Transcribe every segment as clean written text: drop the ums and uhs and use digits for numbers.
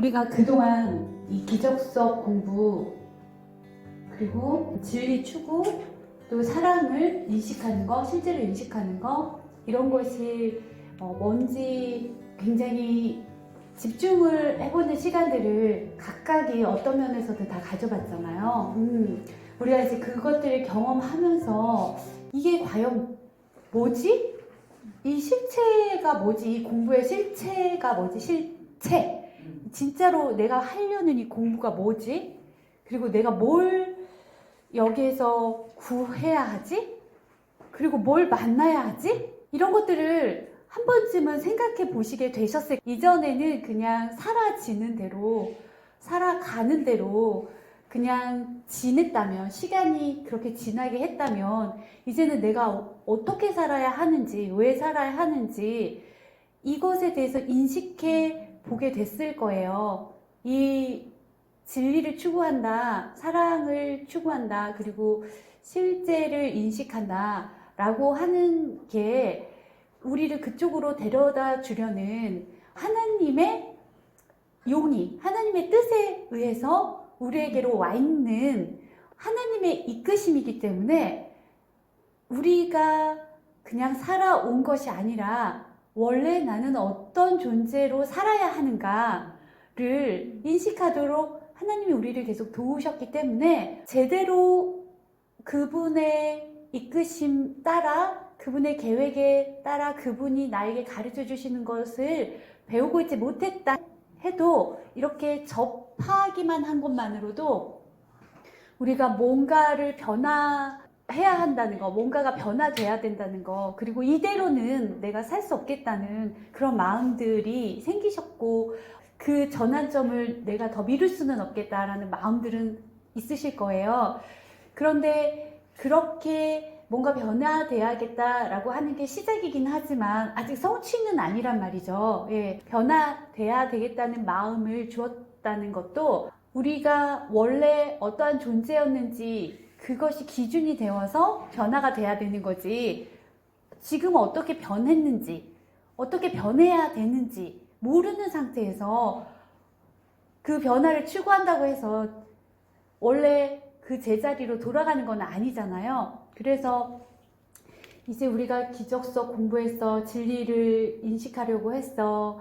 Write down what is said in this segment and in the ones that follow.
우리가 그동안 이 기적석 공부, 그리고 진리 추구, 또 사랑을 인식하는 거, 실제로 인식하는 거, 이런 것이 뭔지 굉장히 집중을 해보는 시간들을 각각이 어떤 면에서든 다 가져봤잖아요. 우리가 이제 그것들을 경험하면서 이게 과연 뭐지? 이 실체가 뭐지? 이 공부의 실체가 뭐지? 실체. 진짜로 내가 하려는 이 공부가 뭐지? 그리고 내가 뭘 여기에서 구해야 하지? 그리고 뭘 만나야 하지? 이런 것들을 한 번쯤은 생각해 보시게 되셨을 거예요. 이전에는 그냥 사라지는 대로, 살아가는 대로 그냥 지냈다면, 시간이 그렇게 지나게 했다면, 이제는 내가 어떻게 살아야 하는지, 왜 살아야 하는지, 이것에 대해서 인식해 보게 됐을 거예요. 이 진리를 추구한다, 사랑을 추구한다, 그리고 실제를 인식한다 라고 하는 게 우리를 그쪽으로 데려다 주려는 하나님의 용의, 하나님의 뜻에 의해서 우리에게로 와 있는 하나님의 이끄심이기 때문에 우리가 그냥 살아온 것이 아니라 원래 나는 어떤 존재로 살아야 하는가를 인식하도록 하나님이 우리를 계속 도우셨기 때문에 제대로 그분의 이끄심 따라, 그분의 계획에 따라 그분이 나에게 가르쳐 주시는 것을 배우고 있지 못했다 해도 이렇게 접하기만 한 것만으로도 우리가 뭔가를 변화해야 한다는 거, 뭔가가 변화돼야 된다는 거, 그리고 이대로는 내가 살 수 없겠다는 그런 마음들이 생기셨고, 그 전환점을 내가 더 미룰 수는 없겠다라는 마음들은 있으실 거예요. 그런데 그렇게 뭔가 변화돼야겠다라고 하는 게 시작이긴 하지만 아직 성취는 아니란 말이죠. 예, 변화돼야 되겠다는 마음을 주었다는 것도 우리가 원래 어떠한 존재였는지 그것이 기준이 되어서 변화가 돼야 되는 거지, 지금 어떻게 변했는지, 어떻게 변해야 되는지 모르는 상태에서 그 변화를 추구한다고 해서 원래 그 제자리로 돌아가는 건 아니잖아요. 그래서 이제 우리가 기적석 공부했어, 진리를 인식하려고 했어,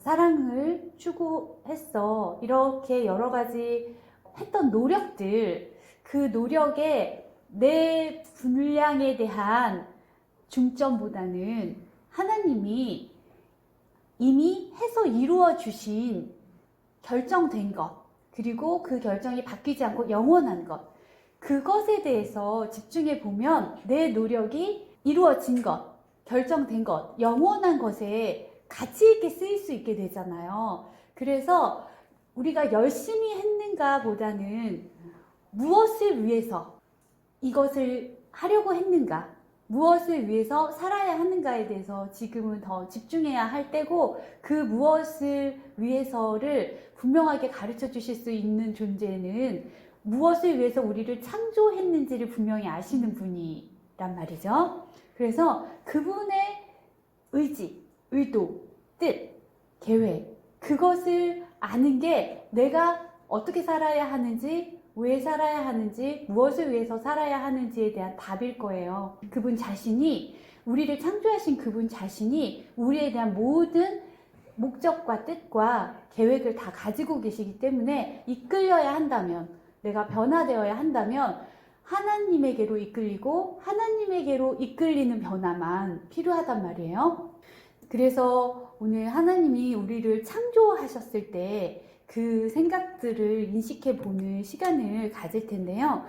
사랑을 추구했어, 이렇게 여러 가지 했던 노력들, 그 노력에 내 분량에 대한 중점보다는 하나님이 이미 해서 이루어 주신 결정된 것, 그리고 그 결정이 바뀌지 않고 영원한 것, 그것에 대해서 집중해 보면 내 노력이 이루어진 것, 결정된 것, 영원한 것에 가치 있게 쓰일 수 있게 되잖아요. 그래서 우리가 열심히 했는가 보다는 무엇을 위해서 이것을 하려고 했는가, 무엇을 위해서 살아야 하는가에 대해서 지금은 더 집중해야 할 때고, 그 무엇을 위해서를 분명하게 가르쳐 주실 수 있는 존재는 무엇을 위해서 우리를 창조했는지를 분명히 아시는 분이란 말이죠. 그래서 그분의 의지, 의도, 뜻, 계획, 그것을 아는 게 내가 어떻게 살아야 하는지, 왜 살아야 하는지, 무엇을 위해서 살아야 하는지에 대한 답일 거예요. 그분 자신이, 우리를 창조하신 그분 자신이 우리에 대한 모든 목적과 뜻과 계획을 다 가지고 계시기 때문에 이끌려야 한다면, 내가 변화되어야 한다면 하나님에게로 이끌리고 하나님에게로 이끌리는 변화만 필요하단 말이에요. 그래서 오늘 하나님이 우리를 창조하셨을 때 그 생각들을 인식해 보는 시간을 가질 텐데요.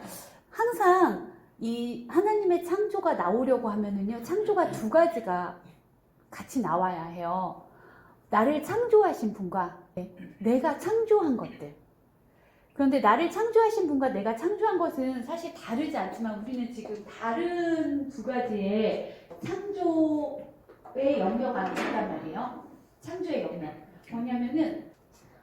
항상 이 하나님의 창조가 나오려고 하면은요, 창조가 두 가지가 같이 나와야 해요. 나를 창조하신 분과 내가 창조한 것들. 그런데 나를 창조하신 분과 내가 창조한 것은 사실 다르지 않지만 우리는 지금 다른 두 가지의 창조의 영역 안에 있단 말이에요. 창조의 영역. 뭐냐면은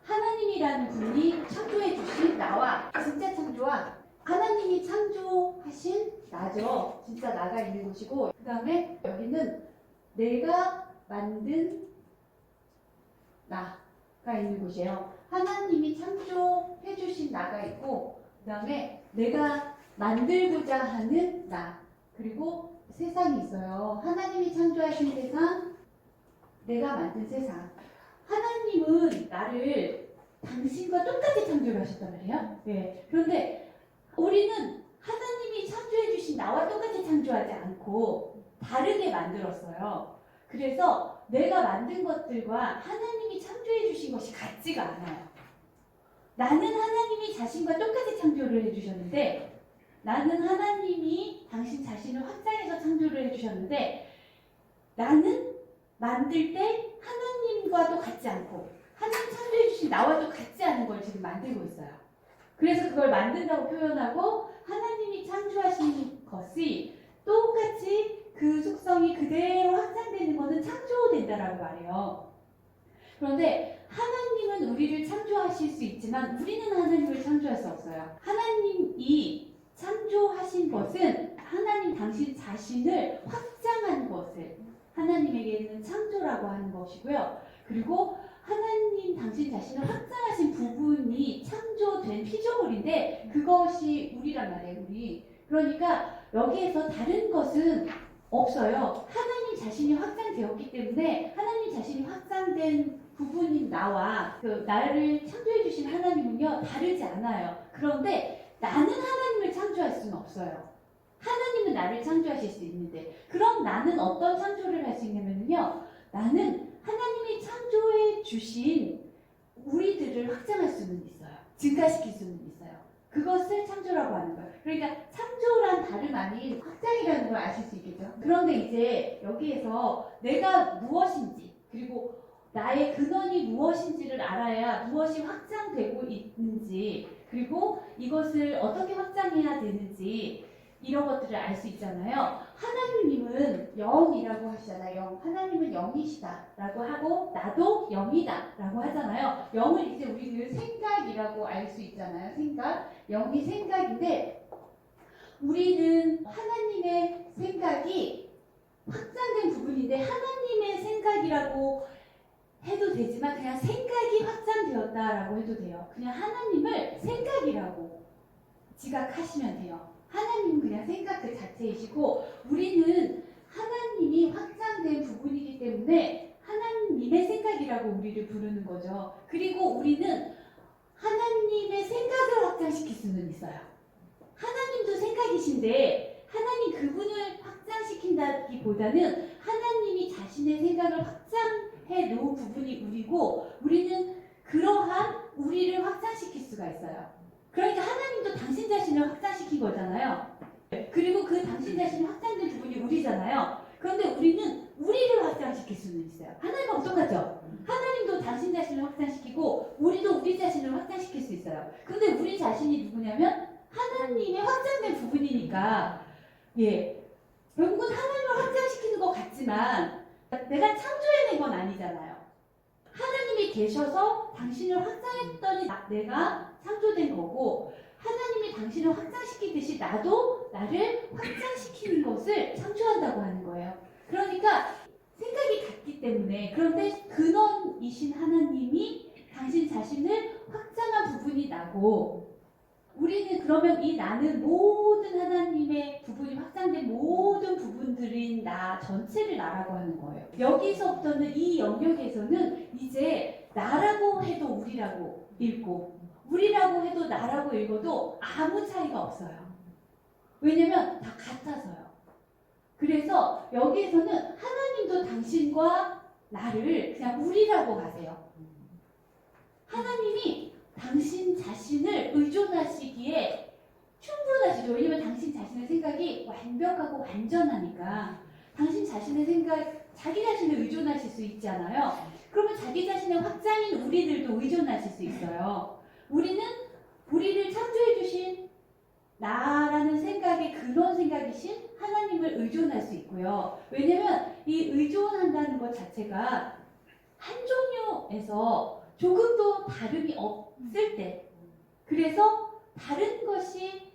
하나님이라는 분이 창조해 주신 나와, 진짜 창조와 하나님이 창조하신 나죠. 진짜 나가 있는 곳이고, 그 다음에 여기는 내가 만든 나. 나가 있는 곳이에요. 하나님이 창조해 주신 나가 있고, 그 다음에 내가 만들고자 하는 나, 그리고 세상이 있어요. 하나님이 창조하신 세상, 내가 만든 세상. 하나님은 나를 당신과 똑같이 창조를 하셨단 말이에요. 네. 그런데 우리는 하나님이 창조해 주신 나와 똑같이 창조하지 않고 다르게 만들었어요. 그래서 내가 만든 것들과 하나님이 창조해 주신 것이 같지가 않아요. 나는 하나님이 자신과 똑같이 창조를 해주셨는데, 나는 하나님이 당신 자신을 확장해서 창조를 해주셨는데, 나는 만들 때 하나님과도 같지 않고 하나님 창조해 주신 나와도 같지 않은 걸 지금 만들고 있어요. 그래서 그걸 만든다고 표현하고, 하나님이 창조하신 것이 똑같이 그 속성이 그대로 확장되는 것은 창조된다라고 말해요. 그런데 하나님은 우리를 창조하실 수 있지만 우리는 하나님을 창조할 수 없어요. 하나님이 창조하신 것은 하나님 당신 자신을 확장한 것을 하나님에게는 창조라고 하는 것이고요. 그리고 하나님 당신 자신을 확장하신 부분이 창조된 피조물인데 그것이 우리란 말이에요. 우리. 그러니까 여기에서 다른 것은 없어요. 하나님 자신이 확장되었기 때문에 하나님 자신이 확장된 부분인 나와 그 나를 창조해 주신 하나님은요 다르지 않아요. 그런데 나는 하나님을 창조할 수는 없어요. 하나님은 나를 창조하실 수 있는데, 그럼 나는 어떤 창조를 할 수 있냐면요, 나는 하나님이 창조해 주신 우리들을 확장할 수는 있어요. 증가시킬 수는 있어요. 그것을 창조라고 하는 거예요. 그러니까 창조란 다름 아닌 확장이라는 걸 아실 수 있겠죠. 그런데 이제 여기에서 내가 무엇인지, 그리고 나의 근원이 무엇인지를 알아야 무엇이 확장되고 있는지, 그리고 이것을 어떻게 확장해야 되는지 이런 것들을 알 수 있잖아요. 하나님은 영이라고 하시잖아요. 영. 하나님은 영이시다 라고 하고 나도 영이다 라고 하잖아요. 영을 이제 우리는 생각이라고 알 수 있잖아요. 생각. 영이 생각인데 우리는 하나님의 생각이 확장된 부분인데 하나님의 생각이라고 해도 되지만 그냥 생각이 확장되었다라고 해도 돼요. 그냥 하나님을 생각이라고 지각하시면 돼요. 하나님은 그냥 생각 그 자체이시고 우리는 하나님이 확장된 부분이기 때문에 하나님의 생각이라고 우리를 부르는 거죠. 그리고 우리는 하나님의 생각을 확장시킬 수는 있어요. 하나님도 생각이신데 하나님 그분을 확장시킨다기보다는 하나님이 자신의 생각을 확장해 놓은 부분이 우리고 우리는 그러한 우리를 확장시킬 수가 있어요. 그러니까 하나님도 당신 자신을 확장시킨 거잖아요. 그리고 그 당신 자신이 확장된 부분이 우리잖아요. 그런데 우리는 우리를 확장시킬 수는 있어요. 하나님하고 똑같죠? 하나님도 당신 자신을 확장시키고 우리도 우리 자신을 확장시킬 수 있어요. 근데 우리 자신이 누구냐면 하나님의 확장된 부분이니까 결국은 하나님을 확장시키는 것 같지만 내가 창조해낸 건 아니잖아요. 하나님이 계셔서 당신을 확장했더니 내가 창조된 거고 하나님이 당신을 확장시키듯이 나도 나를 확장시키는 것을 창조한다고 하는 거예요. 그러니까 생각이 같기 때문에 그런데 근원이신 하나님이 당신 자신을 확장한 부분이 나고 우리는 그러면 이 나는 모든 하나님의 부분이 확장된 모든 부분들인 나 전체를 나라고 하는 거예요. 여기서부터는 이 영역에서는 이제 나라고 해도 우리라고 읽고 우리라고 해도 나라고 읽어도 아무 차이가 없어요. 왜냐면 다 같아서요. 그래서 여기에서는 하나님도 당신과 나를 그냥 우리라고 하세요. 하나님이 당신 자신을 의존하시기에 충분하시죠. 왜냐면 당신 자신의 생각이 완벽하고 완전하니까 당신 자신의 생각, 자기 자신을 의존하실 수 있잖아요. 그러면 자기 자신의 확장인 우리들도 의존하실 수 있어요. 우리는 우리를 창조해 주신 나라는 생각의 그런 생각이신 하나님을 의존할 수 있고요. 왜냐면 이 의존한다는 것 자체가 한 종류에서 조금도 다름이 없을 때, 그래서 다른 것이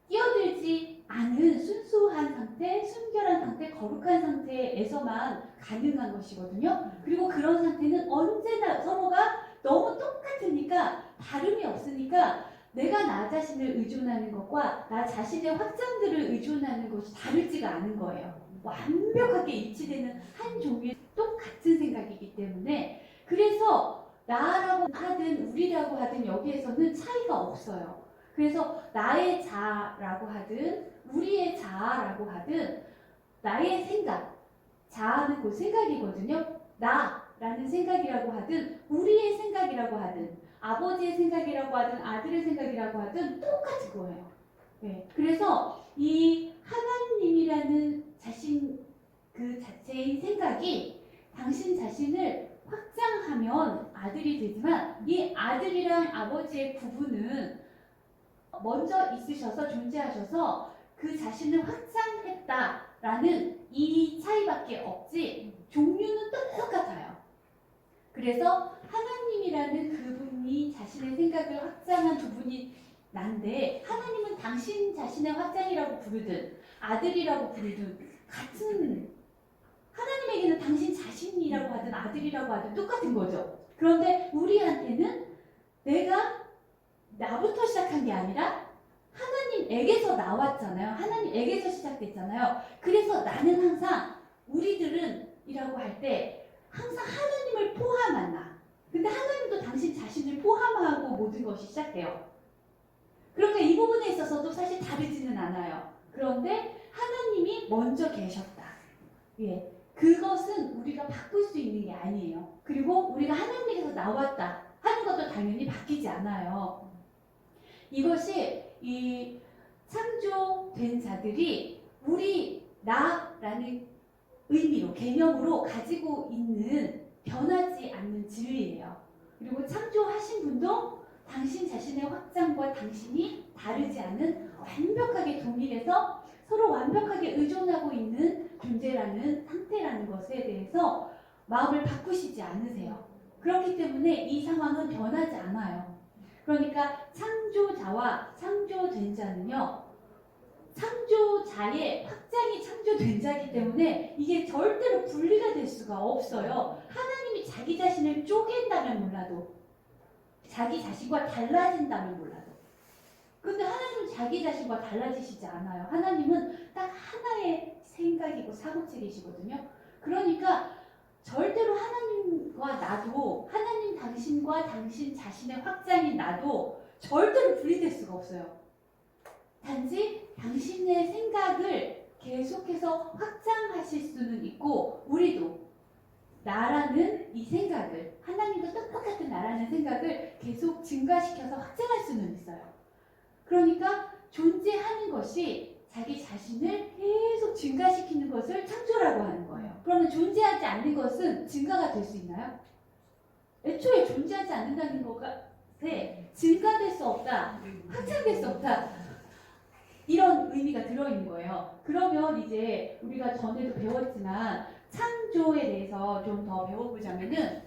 끼어들지 않은 순수한 상태, 순결한 상태, 거룩한 상태에서만 가능한 것이거든요. 그리고 그런 상태는 언제나 서로가 너무 똑같으니까 다름이 없으니까 내가 나 자신을 의존하는 것과 나 자신의 확장들을 의존하는 것이 다르지가 않은 거예요. 완벽하게 일치되는 한 종류의 똑같은 생각이기 때문에 그래서 나라고 하든 우리라고 하든 여기에서는 차이가 없어요. 그래서 나의 자라고 하든 우리의 자라고 하든 나의 생각, 자아는 곧 생각이거든요. 나라는 생각이라고 하든 우리의 생각이라고 하든 아버지의 생각이라고 하든 아들의 생각이라고 하든 똑같은 거예요. 네. 그래서 이 하나님이라는 자신 그 자체의 생각이 당신 자신을 확장하면 아들이 되지만 이 아들이랑 아버지의 구분은 먼저 있으셔서 존재하셔서 그 자신을 확장했다라는 이 차이밖에 없지 종류는 똑같아요. 그래서 하나님이라는 그분이 자신의 생각을 확장한 두 분이 난데 하나님은 당신 자신의 확장이라고 부르든 아들이라고 부르든 같은 하나님에게는 당신 자신이라고 하든 아들이라고 하든 똑같은 거죠. 그런데 우리한테는 내가 나부터 시작한 게 아니라 하나님에게서 나왔잖아요. 하나님에게서 시작됐잖아요. 그래서 나는 항상 우리들은 이라고 할 때 항상 하나님을 포함한 나. 근데 하나님도 당신 자신을 포함하고 모든 것이 시작돼요. 그러니까 이 부분에 있어서도 사실 다르지는 않아요. 그런데 하나님이 먼저 계셨다. 예. 그것은 우리가 바꿀 수 있는 게 아니에요. 그리고 우리가 하나님에게서 나왔다 하는 것도 당연히 바뀌지 않아요. 이것이 이 창조된 자들이 우리 나라는 의미로 개념으로 가지고 있는 변하지 않는 진리예요. 그리고 창조하신 분도 당신 자신의 확장과 당신이 다르지 않은 완벽하게 동일해서 서로 완벽하게 의존하고 있는 존재라는 상태라는 것에 대해서 마음을 바꾸시지 않으세요. 그렇기 때문에 이 상황은 변하지 않아요. 그러니까 창조자와 창조된 자는요, 창조자의 확장이 창조된 자이기 때문에 이게 절대로 분리가 될 수가 없어요. 하나님이 자기 자신을 쪼갠다면 몰라도, 자기 자신과 달라진다면 몰라도. 근데 하나님은 자기 자신과 달라지시지 않아요. 하나님은 딱 하나의 생각이고 사고체계시거든요. 그러니까 절대로 하나님과 나도, 하나님 당신과 당신 자신의 확장인 나도 절대로 분리될 수가 없어요. 단지 당신의 생각을 계속해서 확장하실 수는 있고, 우리도 나라는 이 생각을, 하나님과 똑같은 나라는 생각을 계속 증가시켜서 확장할 수는 있어요. 그러니까 존재하는 것이 자기 자신을 계속 증가시키는 것을 창조라고 하는 거예요. 그러면 존재하지 않는 것은 증가가 될 수 있나요? 애초에 존재하지 않는다는 것에 증가될 수 없다, 확장될 수 없다, 이런 의미가 들어있는 거예요. 그러면 이제 우리가 전에도 배웠지만 창조에 대해서 좀 더 배워보자면은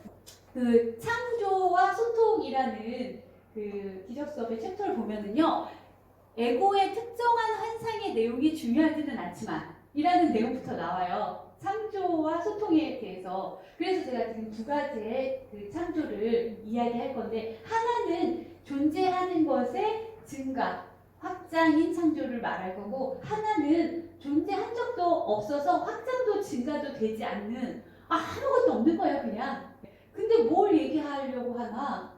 그 창조와 소통이라는 그 기적 수업의 챕터를 보면은요, 에고의 특정한 환상의 내용이 중요하지는 않지만 이라는 내용부터 나와요. 창조와 소통에 대해서. 그래서 제가 지금 두 가지의 그 창조를 이야기할 건데, 하나는 존재하는 것의 증가, 확장인 창조를 말할 거고, 하나는 존재한 적도 없어서 확장도 증가도 되지 않는, 아무것도 없는 거예요 그냥. 근데 뭘 얘기하려고 하나,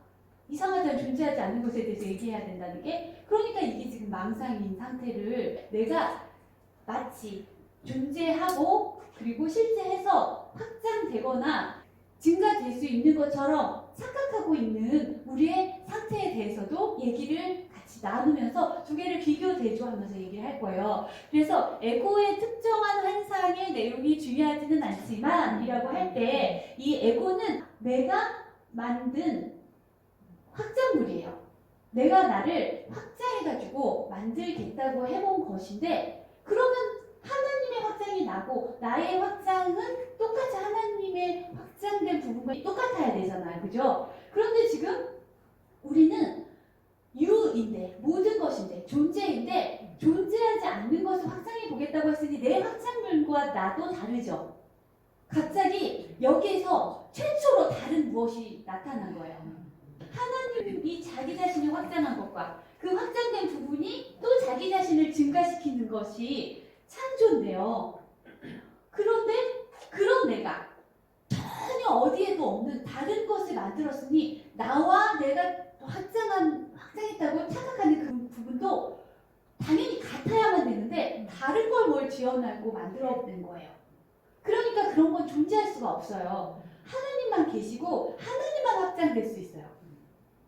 이상하잖아요. 존재하지 않는 것에 대해서 얘기해야 된다는 게. 그러니까 이게 지금 망상인 상태를 내가 마치 존재하고 그리고 실제해서 확장되거나 증가될 수 있는 것처럼 착각하고 있는 우리의 상태에 대해서도 얘기를 같이 나누면서 두 개를 비교 대조하면서 얘기를 할 거예요. 그래서 에고의 특정한 환상의 내용이 중요하지는 않지만 이라고 할 때 이 에고는 내가 만든 확장물이에요. 내가 나를 확장해가지고 만들겠다고 해본 것인데, 그러면 하나님의 확장이 나고 나의 확장은 똑같이 하나님의 확장된 부분과 똑같아야 되잖아요. 그죠? 그런데 지금 우리는 유인데, 모든 것인데, 존재인데, 존재하지 않는 것을 확장해 보겠다고 했으니 내 확장물과 나도 다르죠. 갑자기 여기에서 최초로 다른 무엇이 나타난 거예요. 하나님이 자기 자신을 확장한 것과 그 확장된 부분이 또 자기 자신을 증가시키는 것이 창조인데요. 그런데 그런 내가 전혀 어디에도 없는 다른 것을 만들었으니 나와 내가 확장했다고 착각하는 그 부분도 당연히 같아야만 되는데 다른 걸 뭘 지어내고 만들어낸 거예요. 그러니까 그런 건 존재할 수가 없어요. 하나님만 계시고 하나님만 확장될 수 있어요.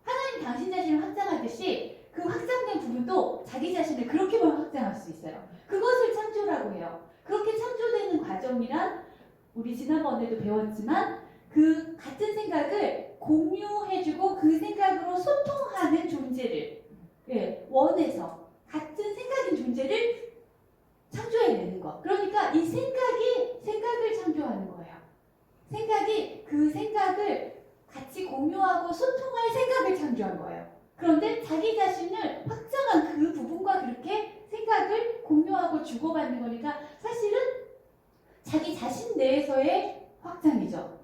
하나님 당신 자신을 확장하듯이 그 확장된 부분도 자기 자신을 그렇게만 확장할 수 있어요. 그것을 창조라고 해요. 그렇게 창조되는 과정이란 우리 지난번에도 배웠지만 그 같은 생각을 공유해주고 그 생각으로 소통하는 존재를 원해서 같은 생각인 존재를 창조해내는 것. 그러니까 이 생각을 창조하는 거예요. 생각이 그 생각을 같이 공유하고 소통할 생각을 창조한 거예요. 그런데 자기 자신을 확장한 그 부분과 그렇게 생각을 공유하고 주고받는 거니까 사실은 자기 자신 내에서의 확장이죠.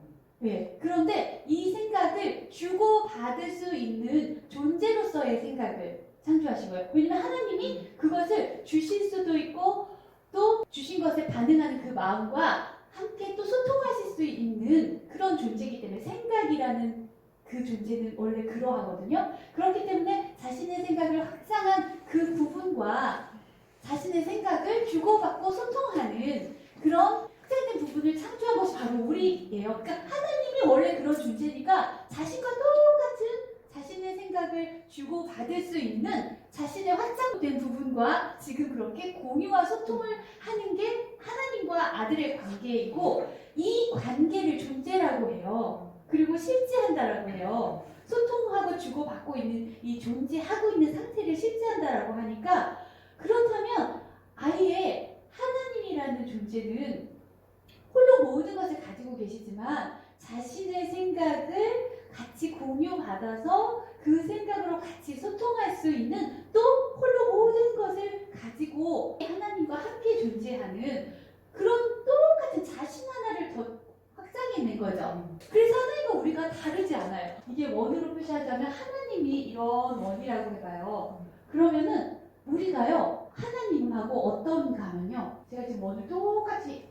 그런데 이 생각을 주고받을 수 있는 존재로서의 생각을 창조하신 거예요. 왜냐면 하나님이 그것을 주실 수도 있고 또 주신 것에 반응하는 그 마음과 함께 또 소통하실 수 있는 그런 존재이기 때문에 생각이라는 그 존재는 원래 그러하거든요. 그렇기 때문에 자신의 생각을 확장한 그 부분과 자신의 생각을 주고받고 소통하는 그런 확장된 부분을 창조한 것이 바로 우리예요. 그러니까 하나님이 원래 그런 존재니까 자신과 똑같은 자신의 생각을 주고받을 수 있는 자신의 확장된 부분과 지금 그렇게 공유와 소통을 하는 게 하나님과 아들의 관계이고 이 관계를 존재라고 해요. 그리고 실제한다라고 해요. 소통하고 주고받고 있는 이 존재하고 있는 상태를 실제한다라고 하니까 그렇다면 아예 하나님이라는 존재는 홀로 모든 것을 가지고 계시지만 자신의 생각을 같이 공유받아서 그 생각으로 같이 소통할 수 있는 또 홀로 모든 것을 가지고 하나님과 함께 존재하는 그런 똑같은 자신 하나를 더 확장해낸 거죠. 그래서 하나님과 우리가 다르지 않아요. 이게 원으로 표시하자면 하나님이 이런 원이라고 해봐요. 그러면은 우리가요 하나님하고 어떤가 하면요 제가 지금 원을 똑같이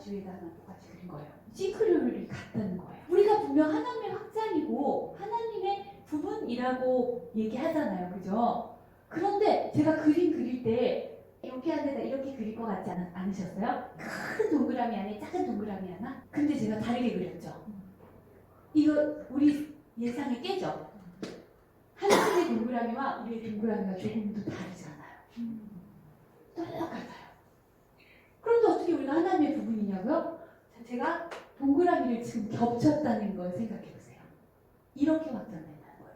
위에다 하나 똑같이 그린 거예요. 싱크로율이 같다는 거예요. 우리가 분명 하나님의 확장이고 하나님의 부분이라고 얘기하잖아요. 그죠? 그런데 제가 그릴 때 이렇게 한 데다 이렇게 그릴 것 같지 않으셨어요? 큰 동그라미 안에 작은 동그라미 하나? 근데 제가 다르게 그렸죠. 이거 우리 예상이 깨죠? 하나님의 동그라미와 우리의 동그라미가 조금도 다르지 않아요. 똑같아요. 그런데 어떻게 우리가 하나님의 부분이냐고요? 제가 동그라미를 지금 겹쳤다는 걸 생각해보세요. 이렇게 확장된다는 거예요.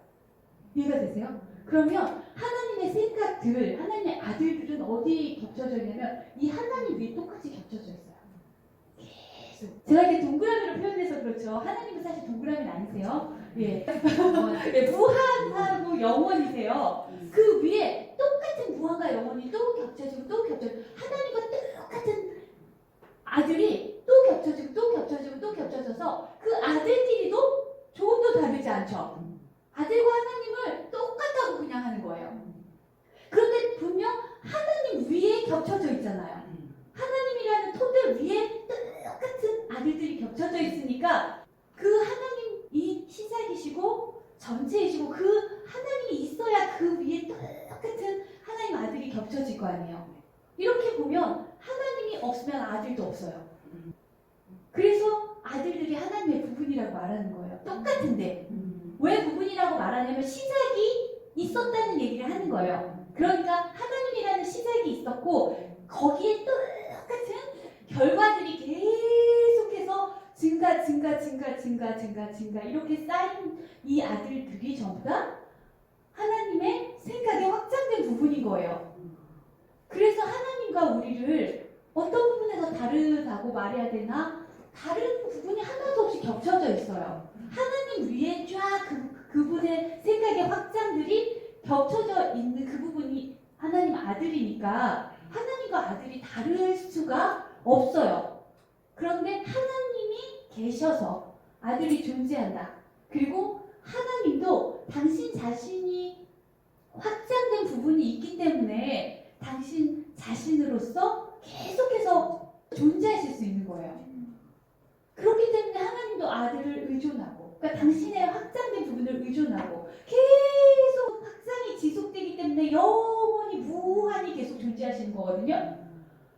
이해가 되세요? 그러면 하나님의 생각들, 하나님의 아들들은 어디 겹쳐져 있냐면 이 하나님 위에 똑같이 겹쳐져 있어요. 계속. 제가 이렇게 동그라미로 표현해서 그렇죠. 하나님은 사실 동그라미는 아니세요. 무한하고 영원이세요. 그 위에 똑같은 무한과 영원이 또 겹쳐지고 또 겹쳐지고 하나님과 똑같은 아들이 또 겹쳐지고 또 겹쳐지고 또 겹쳐져서 그 아들끼리도 조금도 다르지 않죠. 아들과 하나님을 똑같다고 그냥 하는 거예요. 그런데 분명 하나님 위에 겹쳐져 있잖아요. 하나님이라는 토대 위에 똑같은 아들들이 겹쳐져 있으니까 그 하나님이 시작이시고 전체이시고 그 하나님이 있어야 그 위에 똑같은 하나님 아들이 겹쳐질 거 아니에요. 이렇게 보면 하나님이 없으면 아들도 없어요. 그래서 아들들이 하나님의 부분이라고 말하는 거예요. 똑같은데 왜 부분이라고 말하냐면 시작이 있었다는 얘기를 하는 거예요. 그러니까 하나님이라는 시작이 있었고 거기에 똑같은 결과들이 계속해서 증가 이렇게 쌓인 이 아들들이 전부 다 하나님의 생각에 확장된 부분인 거예요. 그래서 하나님과 우리를 어떤 부분에서 다르다고 말해야 되나? 다른 부분이 하나도 없이 겹쳐져 있어요. 하나님 위에 쫙 그분의 생각의 확장들이 겹쳐져 있는 그 부분이 하나님 아들이니까 하나님과 아들이 다를 수가 없어요. 그런데 하나님이 계셔서 아들이 존재한다. 그리고 하나님도 당신 자신이 확장된 부분이 있기 때문에 당신 자신으로서 계속해서 존재하실 수 있는 거예요. 그렇기 때문에 하나님도 아들을 의존하고, 그러니까 당신의 확장된 부분을 의존하고 계속 확장이 지속되기 때문에 영원히 무한히 계속 존재하시는 거거든요.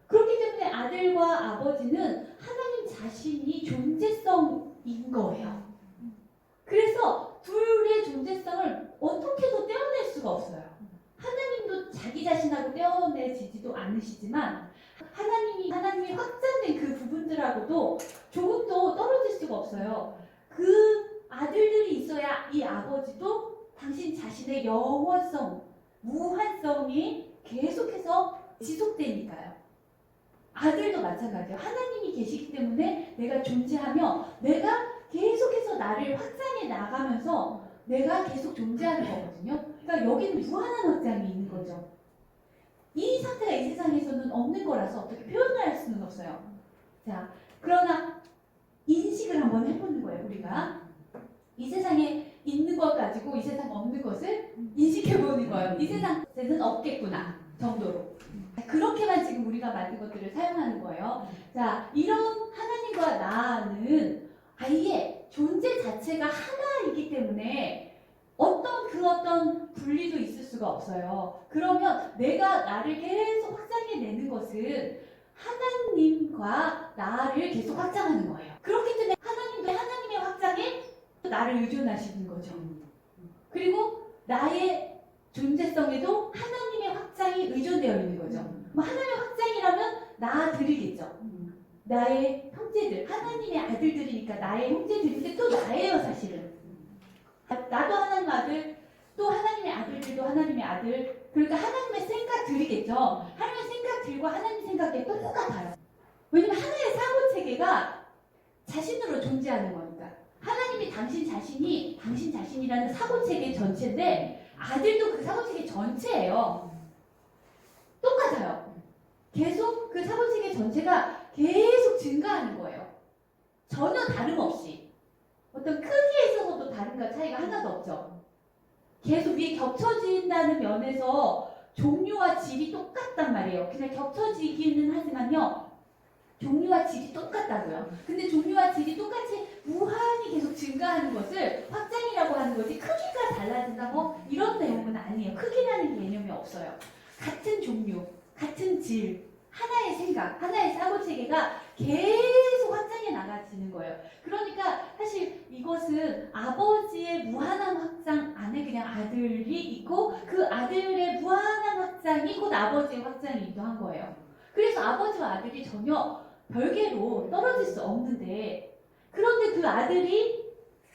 그렇기 때문에 아들과 아버지는 하나님 자신이 존재성인 거예요. 그래서 둘의 존재성을 어떻게도 떼어낼 수가 없어요. 하나님도 자기 자신하고 떼어내지도 않으시지만 하나님이 확장된 그 부분들하고도 조금도 떨어질 수가 없어요. 그 아들들이 있어야 이 아버지도 당신 자신의 영원성, 무한성이 계속해서 지속되니까요. 아들도 마찬가지예요. 하나님이 계시기 때문에 내가 존재하며 내가 계속해서 나를 확장해 나가면서 내가 계속 존재하는 거거든요. 그러니까 여기는 무한한 확장이 있는 거죠. 이 상태가 이 세상에서는 없는 거라서 어떻게 표현을 할 수는 없어요. 자, 그러나 인식을 한번 해보는 거예요. 우리가 이 세상에 있는 것 가지고 이 세상 없는 것을 인식해보는 거예요. 이 세상에는 없겠구나 정도로. 그렇게만 지금 우리가 만든 것들을 사용하는 거예요. 자, 이런 하나님과 나는 아예 존재 자체가 하나이기 때문에 어떤 분리도 있을 수가 없어요. 그러면 내가 나를 계속 확장해내는 것은 하나님과 나를 계속 확장하는 거예요. 그렇기 때문에 하나님도 하나님의 확장에 나를 의존하시는 거죠. 그리고 나의 존재성에도 하나님의 확장이 의존되어 있는 거죠. 하나님의 확장이라면 나들이겠죠. 나의 형제들, 하나님의 아들들이니까 나의 형제들인데 또 나예요, 사실은. 나도 하나님 아들, 또 하나님의 아들들도 하나님의 아들. 그러니까 하나님의 생각들이겠죠. 하나님의 생각들과 하나님의 생각이 똑같아요. 왜냐면 하나의 사고체계가 자신으로 존재하는 거니까. 하나님이 당신 자신이라는 사고체계 전체인데 아들도 그 사고체계 전체예요. 똑같아요. 계속 그 사고체계 전체가 계속 증가하는 거예요. 전혀 다름없이. 어떤 크기에 있어서도 다른가 차이가 하나도 없죠. 계속 위에 겹쳐진다는 면에서 종류와 질이 똑같단 말이에요. 그냥 겹쳐지기는 하지만요. 종류와 질이 똑같다고요. 근데 종류와 질이 똑같이 무한히 계속 증가하는 것을 확장이라고 하는 거지 크기가 달라진다 뭐 이런 내용은 아니에요. 크기라는 개념이 없어요. 같은 종류, 같은 질, 하나의 생각, 하나의 사고체계가 계속 확장해 나가지는 거예요. 그러니까 사실 이것은 아버지의 무한한 확장 안에 그냥 아들이 있고 그 아들의 무한한 확장이 곧 아버지의 확장이기도 한 거예요. 그래서 아버지와 아들이 전혀 별개로 떨어질 수 없는데 그런데 그 아들이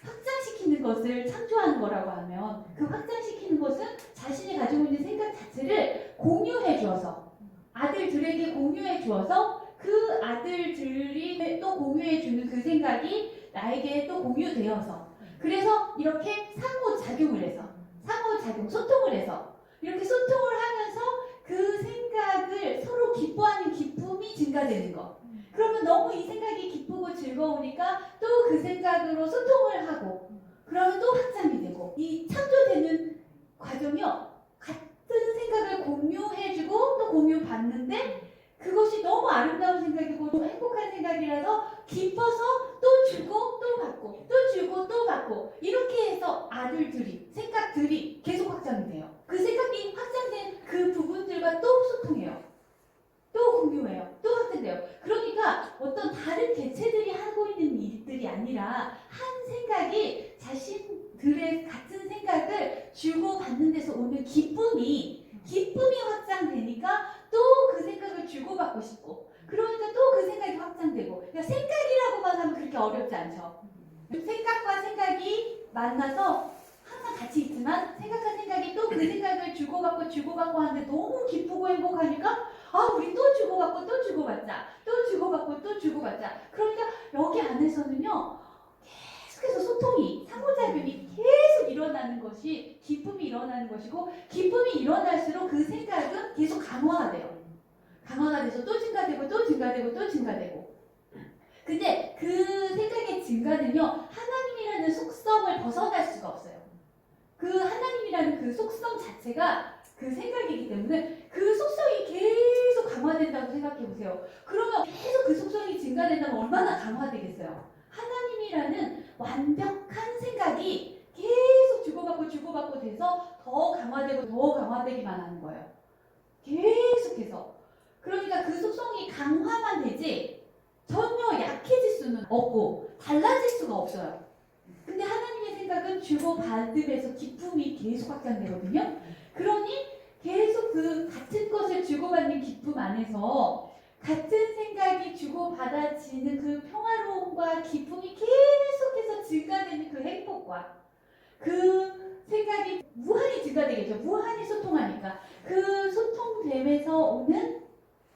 확장시키는 것을 창조하는 거라고 하면 그 확장시키는 것은 자신이 가지고 있는 생각 자체를 공유해 주어서 아들들에게 공유해 주어서 그 아들들이 또 공유해 주는 그 생각이 나에게 또 공유되어서 그래서 이렇게 상호작용을 해서 상호작용, 소통을 해서 이렇게 소통을 하면서 그 생각을 서로 기뻐하는 기쁨이 증가되는 거. 그러면 너무 이 생각이 기쁘고 즐거우니까 또 그 생각으로 소통을 하고 그러면 또 확장이 되고 이 창조되는 과정이요. 같은 생각을 공유해주고 또 공유받는데 그것이 너무 아름다운 생각이고 또 행복한 생각이라서 기뻐서 또 주고 또 받고 또 주고 또 받고 이렇게 해서 아들들이 생각들이 계속 확장이 돼요. 그 생각이 확장된 그 부분들과 또 소통해요. 또 공유해요. 또 확장돼요. 그러니까 어떤 다른 개체들이 하고 있는 일들이 아니라 한 생각이 자신들의 같은 생각을 주고 받는 데서 오는 기쁨이 확장되니까 또 그 생각을 주고받고 싶고 그러니까 또 그 생각이 확장되고 그러니까 생각이라고만 하면 그렇게 어렵지 않죠. 생각과 생각이 만나서 항상 같이 있지만 생각과 생각이 또 그 생각을 주고받고 하는데 너무 기쁘고 행복하니까 우리 또 주고받고 또 주고받자 또 주고받고 또 주고받자 그러니까 여기 안에서는요 계속해서 소통이 상호작용이 계속 일어나는 것이 기쁨이 일어나는 것이고 기쁨이 일어날수록 그 생각은 계속 강화가 돼요. 강화가 돼서 또 증가되고 또 증가되고 또 증가되고 근데 그 생각의 증가는요 하나님이라는 속성을 벗어날 수가 없어요. 그 하나님이라는 그 속성 자체가 그 생각이기 때문에 그 속성이 계속 강화된다고 생각해 보세요. 그러면 계속 그 속성이 증가된다면 얼마나 강화되겠어요? 하나님이라는 완벽한 생각이 계속 주고받고 돼서 더 강화되고 더 강화되기만 하는 거예요. 계속해서. 그러니까 그 속성이 강화만 되지 전혀 약해질 수는 없고 달라질 수가 없어요. 근데 하나님의 생각은 주고받음에서 기쁨이 계속 확장되거든요. 그러니 계속 그 같은 것을 주고받는 기쁨 안에서 같은 생각이 주고받아지는 그 평화로움과 기쁨이 계속해서 증가되는 그 행복과 그 생각이 무한히 증가되겠죠. 무한히 소통하니까 그 소통됨에서 오는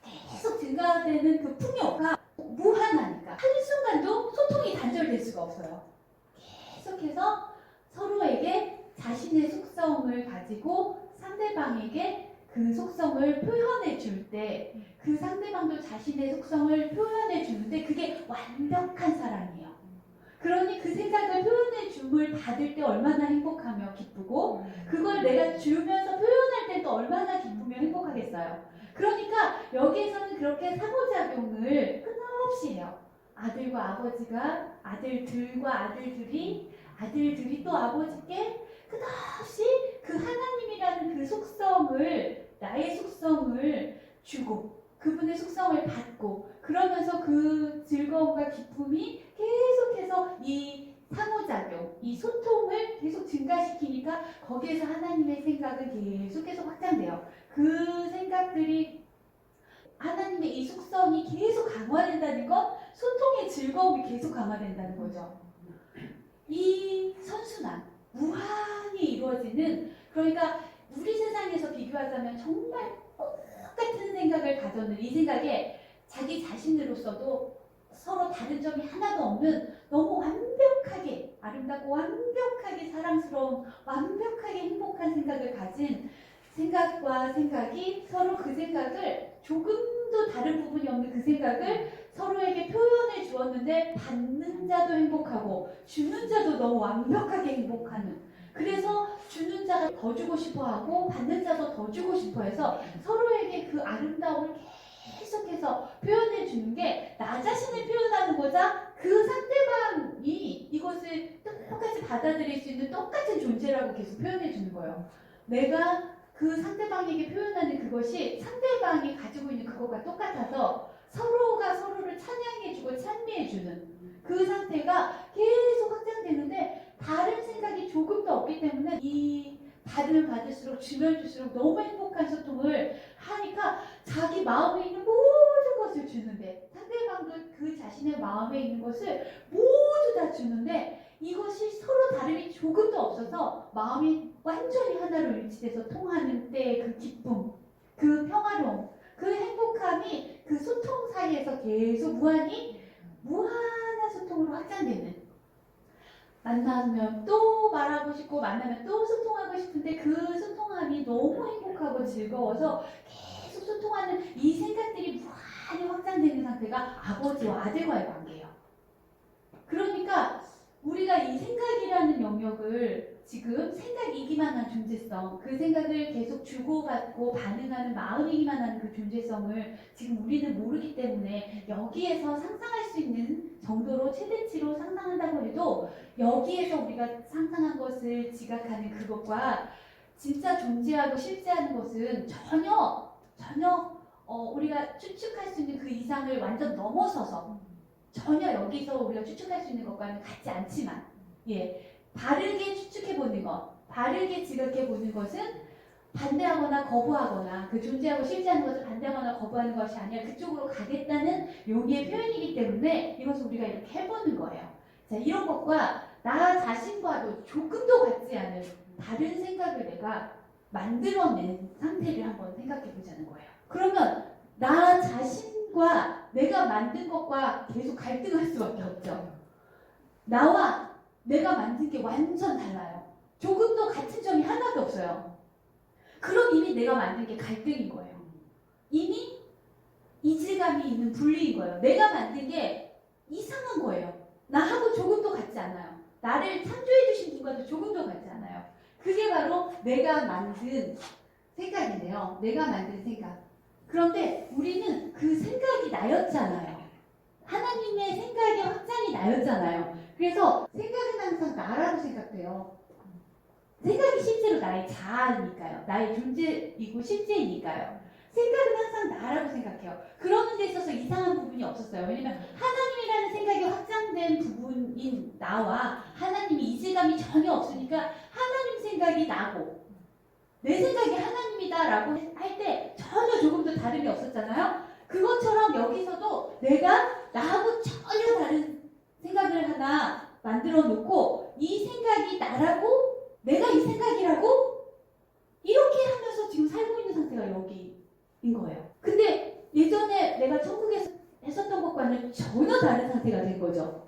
계속 증가되는 그 풍요가 무한하니까 한순간도 소통이 단절될 수가 없어요. 계속해서 서로에게 자신의 속성을 가지고 상대방에게 그 속성을 표현해 줄 때 그 상대방도 자신의 속성을 표현해 주는데 그게 완벽한 사랑이에요. 그러니 그 생각을 표현해 줌을 받을 때 얼마나 행복하며 기쁘고 그걸 내가 주면서 표현할 때 또 얼마나 기쁘며 행복하겠어요. 그러니까 여기에서는 그렇게 상호작용을 끊임없이 해요. 아들과 아버지가 아들들과 아들들이 또 아버지께 끝없이 그 하나님이라는 그 속성을 나의 속성을 주고 그분의 속성을 받고 그러면서 그 즐거움과 기쁨이 계속해서 이 상호작용, 이 소통을 계속 증가시키니까 거기에서 하나님의 생각은 계속해서 확장돼요. 그 생각들이 하나님의 이 속성이 계속 강화된다는 건 소통의 즐거움이 계속 강화된다는 거죠. 이 선순환, 무한히 이루어지는 그러니까 우리 세상에서 비교하자면 정말 똑같은 생각을 가졌는 이 생각에 자기 자신으로서도 서로 다른 점이 하나도 없는 너무 완벽하게 아름답고 완벽하게 사랑스러운 완벽하게 행복한 생각을 가진 생각과 생각이 서로 그 생각을 조금도 다른 부분이 없는 그 생각을 서로에게 표현해 주었는데 받는 자도 행복하고 주는 자도 너무 완벽하게 행복하는 그래서 주는 자가 더 주고 싶어하고 받는 자도 더 주고 싶어해서 서로에게 그 아름다움을 계속해서 표현해 주는 게 나 자신을 표현하는 거자 그 상대방이 이것을 똑같이 받아들일 수 있는 똑같은 존재라고 계속 표현해 주는 거예요. 내가 그 상대방에게 표현하는 그것이 상대방이 가지고 있는 그것과 똑같아서 서로가 서로를 찬양해주고 찬미해주는 그 상태가 계속 확장되는데 다른 생각이 조금도 없기 때문에 이 받으면 받을수록 주면 줄수록 너무 행복한 소통을 하니까 자기 마음에 있는 모든 것을 주는데 상대방도 그 자신의 마음에 있는 것을 모두 다 주는데 이것이 서로 다름이 조금도 없어서 마음이 완전히 하나로 일치돼서 통하는 때의 그 기쁨, 그 평화로움, 그 행복함이 그 소통 사이에서 계속 무한한 소통으로 확장되는 만나면 또 말하고 싶고 만나면 또 소통하고 싶은데 그 소통함이 너무 행복하고 즐거워서 계속 소통하는 이 생각들이 무한히 확장되는 상태가 아버지와 아들과의 관계예요. 그러니까 우리가 이 생각이라는 영역을 지금 생각이기만 한 존재성, 그 생각을 계속 주고받고 반응하는 마음이기만 하는 그 존재성을 지금 우리는 모르기 때문에 여기에서 상상할 수 있는 정도로 최대치로 상상한다고 해도 여기에서 우리가 상상한 것을 지각하는 그것과 진짜 존재하고 실제하는 것은 전혀 우리가 추측할 수 있는 그 이상을 완전 넘어서서 전혀 여기서 우리가 추측할 수 있는 것과는 같지 않지만 바르게 추측해보는 것, 바르게 지각해보는 것은 반대하거나 거부하거나 그 존재하고 실제하는 것을 반대하거나 거부하는 것이 아니라 그쪽으로 가겠다는 용의의 표현이기 때문에 이것을 우리가 이렇게 해보는 거예요. 자, 이런 것과 나 자신과도 조금도 같지 않은 다른 생각을 내가 만들어낸 상태를 한번 생각해보자는 거예요. 그러면 나 자신과 내가 만든 것과 계속 갈등할 수밖에 없죠. 나와 내가 만든 게 완전 달라요. 조금도 같은 점이 하나도 없어요. 그럼 이미 내가 만든 게 갈등인 거예요. 이미 이질감이 있는 분리인 거예요. 내가 만든 게 이상한 거예요. 나하고 조금도 같지 않아요. 나를 창조해 주신 분과도 조금도 같지 않아요. 그게 바로 내가 만든 생각인데요. 내가 만든 생각. 그런데 우리는 그 생각이 나였잖아요. 하나님의 생각의 확장이 나였잖아요. 그래서 생각은 항상 나라고 생각돼요. 생각이 실제로 나의 자아니까요. 나의 존재이고 실제이니까요. 생각은 항상 나라고 생각해요. 그러는 데 있어서 이상한 부분이 없었어요. 왜냐면 하나님이라는 생각이 확장된 부분인 나와 하나님이 이질감이 전혀 없으니까 하나님 생각이 나고 내 생각이 하나님이다라고 할 때 전혀 조금도 다름이 없었잖아요. 그것처럼 여기서도 내가 나하고 전혀 다른 생각을 하나 만들어 놓고 이 생각이 나라고 내가 이 생각이라고 이렇게 하면서 지금 살고 있는 상태가 여기인 거예요. 근데 예전에 내가 천국에서 했었던 것과는 전혀 다른 상태가 된 거죠.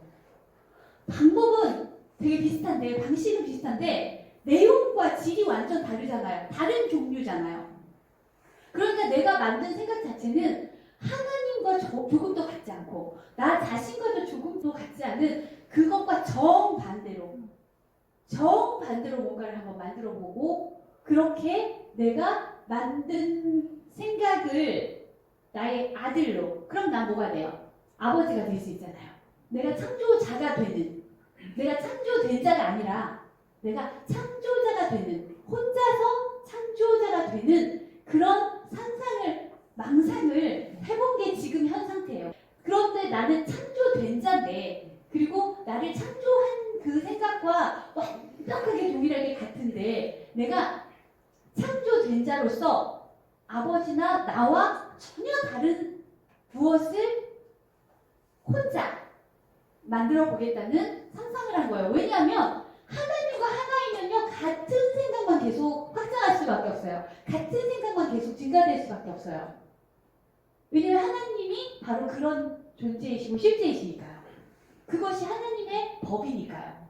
방법은 되게 비슷한데 방식은 비슷한데 내용과 질이 완전 다르잖아요. 다른 종류잖아요. 그러니까 내가 만든 생각 자체는 하나님과 조금도 같지 않고 나 자신과도 조금도 같지 않은 그것과 정반대로 뭔가를 한번 만들어 보고 그렇게 내가 만든 생각을 나의 아들로 그럼 난 뭐가 돼요? 아버지가 될 수 있잖아요. 내가 창조자가 되는 내가 창조된 자가 아니라 내가 창조자가 되는 혼자서 창조자가 되는 그런 상상을 망상을 해본 게 지금 현 상태예요. 그런데 나는 창조된 자인데 그리고 나를 창조한 그 생각과 완벽하게 동일하게 같은데 내가 창조된 자로서 아버지나 나와 전혀 다른 무엇을 혼자 만들어 보겠다는 상상을 한 거예요. 왜냐하면 하나님과 하나이면요 같은 생각만 계속 확장할 수밖에 없어요. 같은 생각만 계속 증가될 수밖에 없어요. 왜냐하면 하나님이 바로 그런 존재이시고 실제이시니까요. 그것이 하나님의 법이니까요.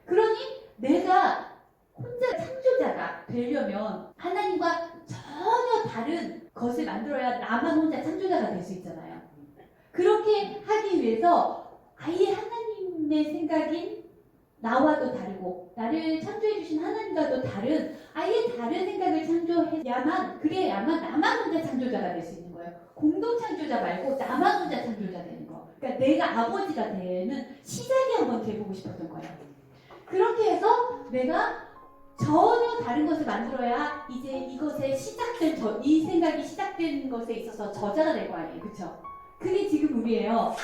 그러니 내가 혼자 창조자가 되려면 하나님과 전혀 다른 것을 만들어야 나만 혼자 창조자가 될 수 있잖아요. 그렇게 하기 위해서 아예 하나님의 생각인 나와도 다르고 나를 창조해 주신 하나님과도 다른 아예 다른 생각을 창조해야만 그래야만 나만 혼자 창조자가 될 수 있는 거예요. 공동 창조자 말고 나만 혼자 창조자 되는 거. 그러니까 내가 아버지가 되는 시작이 한번 돼보고 싶었던 거예요. 그렇게 해서 내가 전혀 다른 것을 만들어야 이제 이것에 시작된 이 생각이 시작된 것에 있어서 저자가 될 거 아니에요. 그쵸? 그게 지금 우리예요.